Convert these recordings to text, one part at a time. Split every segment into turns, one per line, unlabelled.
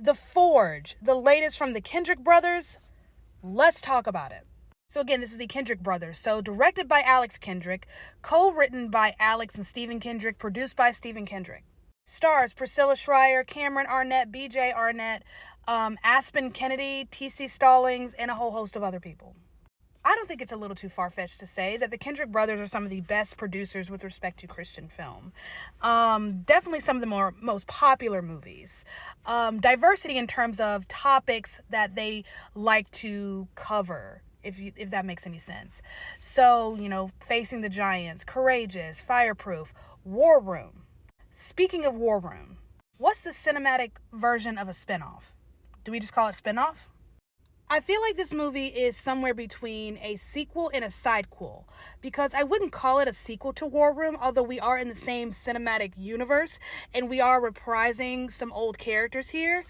The Forge, the latest from the Kendrick Brothers. Let's talk about it. So again, this is the Kendrick Brothers. So directed by Alex Kendrick, co-written by Alex and Stephen Kendrick, produced by Stephen Kendrick. Stars Priscilla Schreier, Cameron Arnett, BJ Arnett, Aspen Kennedy, TC Stallings, and a whole host of other people. I don't think it's a little too far-fetched to say that the Kendrick Brothers are some of the best producers with respect to Christian film. Definitely some of the most popular movies. Diversity in terms of topics that they like to cover, if that makes any sense. So, Facing the Giants, Courageous, Fireproof, War Room. Speaking of War Room, what's the cinematic version of a spinoff? Do we just call it spinoff? I feel like this movie is somewhere between a sequel and a sidequel, because I wouldn't call it a sequel to War Room, although we are in the same cinematic universe and we are reprising some old characters here.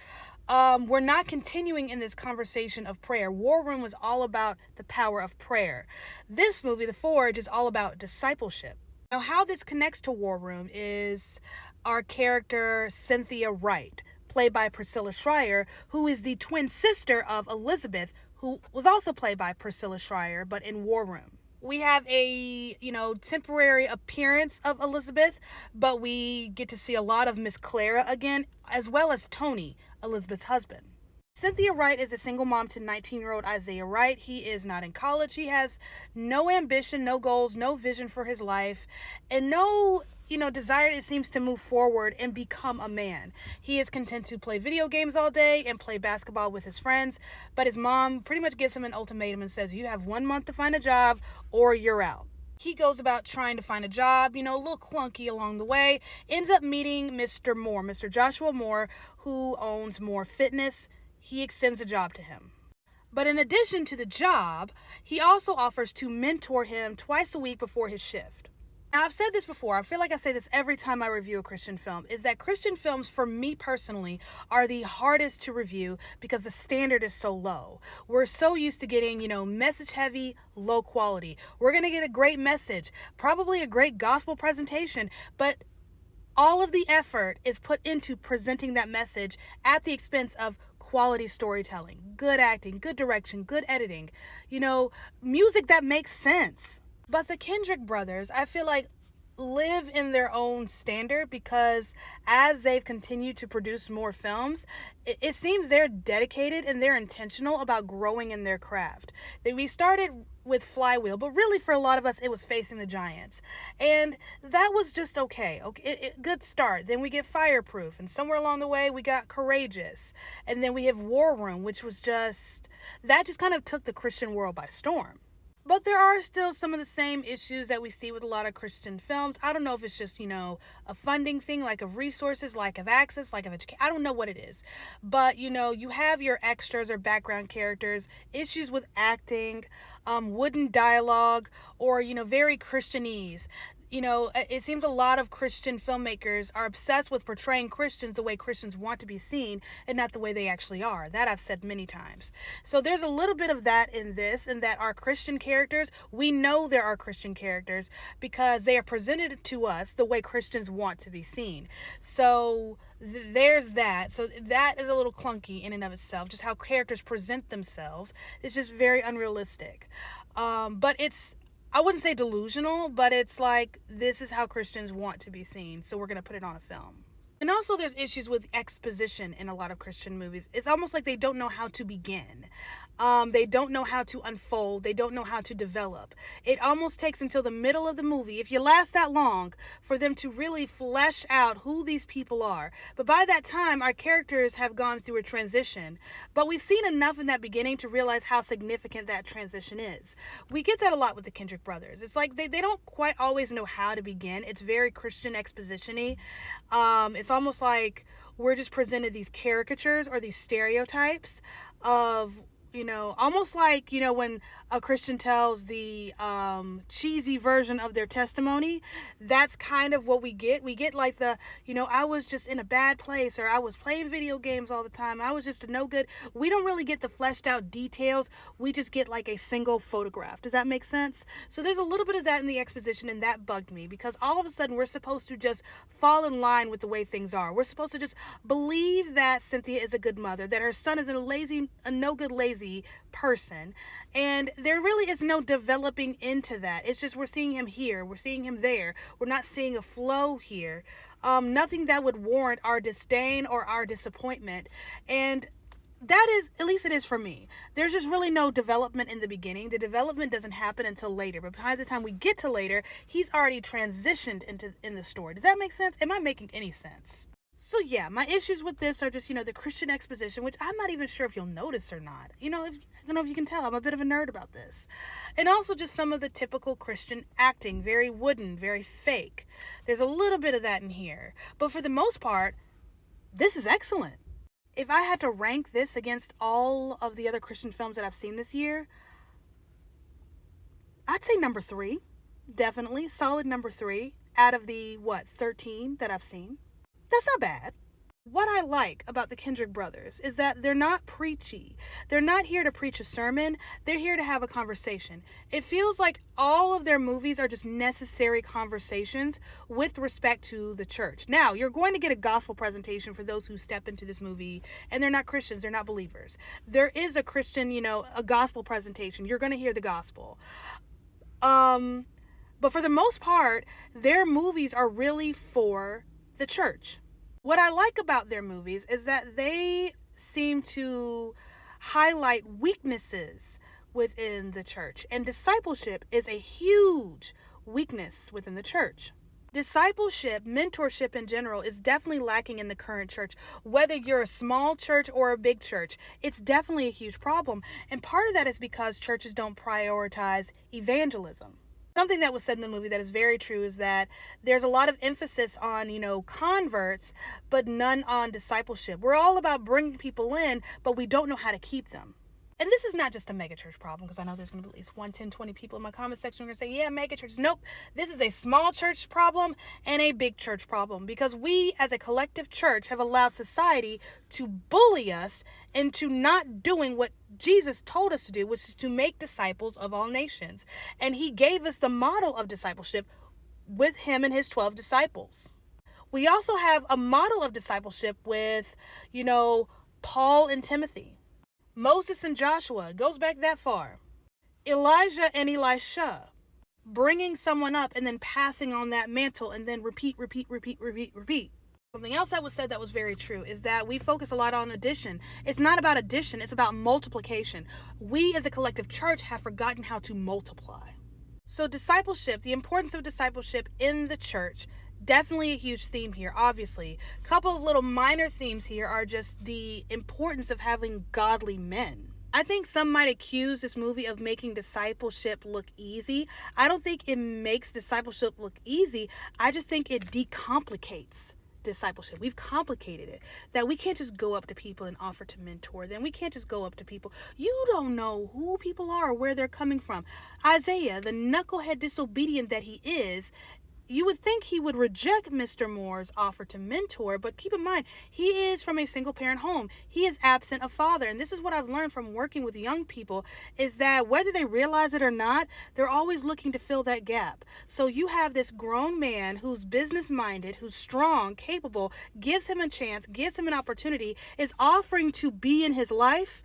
We're not continuing in this conversation of prayer. War Room was all about the power of prayer. This movie, The Forge, is all about discipleship. Now, how this connects to War Room is our character, Cynthia Wright, played by Priscilla Schreier, who is the twin sister of Elizabeth, who was also played by Priscilla Schreier, but in War Room. We have a, temporary appearance of Elizabeth, but we get to see a lot of Miss Clara again, as well as Tony, Elizabeth's husband. Cynthia Wright is a single mom to 19-year-old Isaiah Wright. He is not in college. He has no ambition, no goals, no vision for his life, and no desire, it seems, to move forward and become a man. He is content to play video games all day and play basketball with his friends, but his mom pretty much gives him an ultimatum and says, you have 1 month to find a job or you're out. He goes about trying to find a job, a little clunky along the way, ends up meeting Mr. Moore, Mr. Joshua Moore, who owns Moore Fitness. He extends a job to him. But in addition to the job, he also offers to mentor him twice a week before his shift. Now, I've said this before, I feel like I say this every time I review a Christian film, is that Christian films, for me personally, are the hardest to review because the standard is so low. We're so used to getting, message heavy, low quality. We're going to get a great message, probably a great gospel presentation, but all of the effort is put into presenting that message at the expense of quality storytelling, good acting, good direction, good editing, music that makes sense. But the Kendrick Brothers, I feel like, live in their own standard because as they've continued to produce more films, it seems they're dedicated and they're intentional about growing in their craft. We started with Flywheel, but really for a lot of us, it was Facing the Giants. And that was just okay. Good start. Then we get Fireproof, and somewhere along the way, we got Courageous. And then we have War Room, which was that just kind of took the Christian world by storm. But there are still some of the same issues that we see with a lot of Christian films. I don't know if it's just, a funding thing, lack of resources, lack of access, lack of education. I don't know what it is. But, you have your extras or background characters, issues with acting, wooden dialogue, or, very Christianese. It seems a lot of Christian filmmakers are obsessed with portraying Christians the way Christians want to be seen and not the way they actually are. That I've said many times. So there's a little bit of that in this, and that our Christian characters, we know there are Christian characters because they are presented to us the way Christians want to be seen. So there's that. So that is a little clunky in and of itself, just how characters present themselves. It's just very unrealistic. But I wouldn't say delusional, but it's like, this is how Christians want to be seen, so we're going to put it on a film. And also there's issues with exposition in a lot of Christian movies. It's almost like they don't know how to begin. They don't know how to unfold. They don't know how to develop. It almost takes until the middle of the movie, if you last that long, for them to really flesh out who these people are. But by that time, our characters have gone through a transition. But we've seen enough in that beginning to realize how significant that transition is. We get that a lot with the Kendrick Brothers. It's like they don't quite always know how to begin. It's very Christian exposition-y. It's almost like we're just presented these caricatures or these stereotypes of almost like, when a Christian tells the cheesy version of their testimony. That's kind of what we get. We get like I was just in a bad place, or I was playing video games all the time. I was just a no good. We don't really get the fleshed out details. We just get like a single photograph. Does that make sense? So there's a little bit of that in the exposition, and that bugged me, because all of a sudden we're supposed to just fall in line with the way things are. We're supposed to just believe that Cynthia is a good mother, that her son is a no good lazy person, and there really is no developing into that. It's just we're seeing him here, we're seeing him there, we're not seeing a flow here. Nothing that would warrant our disdain or our disappointment, and that is, at least it is for me. There's just really no development in the beginning. The development doesn't happen until later, but by the time we get to later, he's already transitioned in the story. Does that make sense? Am I making any sense? So yeah, my issues with this are just, the Christian exposition, which I'm not even sure if you'll notice or not. I don't know if you can tell, I'm a bit of a nerd about this. And also just some of the typical Christian acting, very wooden, very fake. There's a little bit of that in here. But for the most part, this is excellent. If I had to rank this against all of the other Christian films that I've seen this year, I'd say number 3. Definitely, solid number 3 out of the, 13 that I've seen. That's not bad. What I like about the Kendrick Brothers is that they're not preachy. They're not here to preach a sermon. They're here to have a conversation. It feels like all of their movies are just necessary conversations with respect to the church. Now, you're going to get a gospel presentation for those who step into this movie, and they're not Christians, they're not believers. There is a Christian, a gospel presentation. You're going to hear the gospel. But for the most part, their movies are really for the church. What I like about their movies is that they seem to highlight weaknesses within the church, and discipleship is a huge weakness within the church. Discipleship, mentorship in general, is definitely lacking in the current church. Whether you're a small church or a big church, it's definitely a huge problem. And part of that is because churches don't prioritize evangelism. Something that was said in the movie that is very true is that there's a lot of emphasis on, converts, but none on discipleship. We're all about bringing people in, but we don't know how to keep them. And this is not just a megachurch problem, because I know there's going to be at least 20 people in my comment section who are going to say, yeah, megachurch. Nope. This is a small church problem and a big church problem, because we as a collective church have allowed society to bully us into not doing what Jesus told us to do, which is to make disciples of all nations. And he gave us the model of discipleship with him and his 12 disciples. We also have a model of discipleship with, Paul and Timothy. Moses and Joshua, goes back that far. Elijah and Elisha, bringing someone up and then passing on that mantle, and then repeat. Something else that was said that was very true is that we focus a lot on addition. It's not about addition, it's about multiplication. We as a collective church have forgotten how to multiply. So discipleship, the importance of discipleship in the church, definitely a huge theme here, obviously. A couple of little minor themes here are just the importance of having godly men. I think some might accuse this movie of making discipleship look easy. I don't think it makes discipleship look easy. I just think it decomplicates discipleship. We've complicated it, that we can't just go up to people and offer to mentor them. We can't just go up to people. You don't know who people are or where they're coming from. Isaiah, the knucklehead disobedient that he is, you would think he would reject Mr. Moore's offer to mentor, but keep in mind, he is from a single parent home. He is absent a father. And this is what I've learned from working with young people, is that whether they realize it or not, they're always looking to fill that gap. So you have this grown man who's business-minded, who's strong, capable, gives him a chance, gives him an opportunity, is offering to be in his life.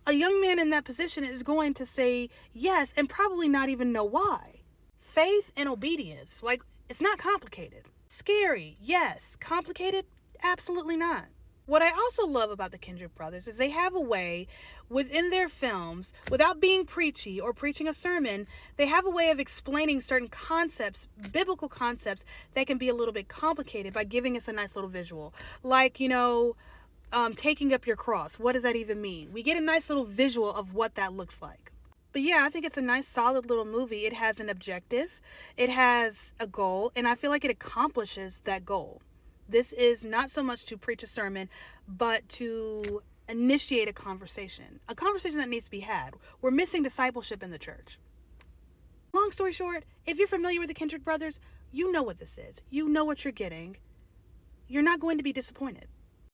A young man in that position is going to say yes and probably not even know why. Faith and obedience, it's not complicated. Scary, yes. Complicated, absolutely not. What I also love about the Kendrick Brothers is they have a way within their films, without being preachy or preaching a sermon, they have a way of explaining certain concepts, biblical concepts, that can be a little bit complicated by giving us a nice little visual. Taking up your cross. What does that even mean? We get a nice little visual of what that looks like. But yeah, I think it's a nice, solid little movie. It has an objective, it has a goal, and I feel like it accomplishes that goal. This is not so much to preach a sermon, but to initiate a conversation that needs to be had. We're missing discipleship in the church. Long story short, if you're familiar with the Kendrick Brothers, you know what this is. You know what you're getting. You're not going to be disappointed.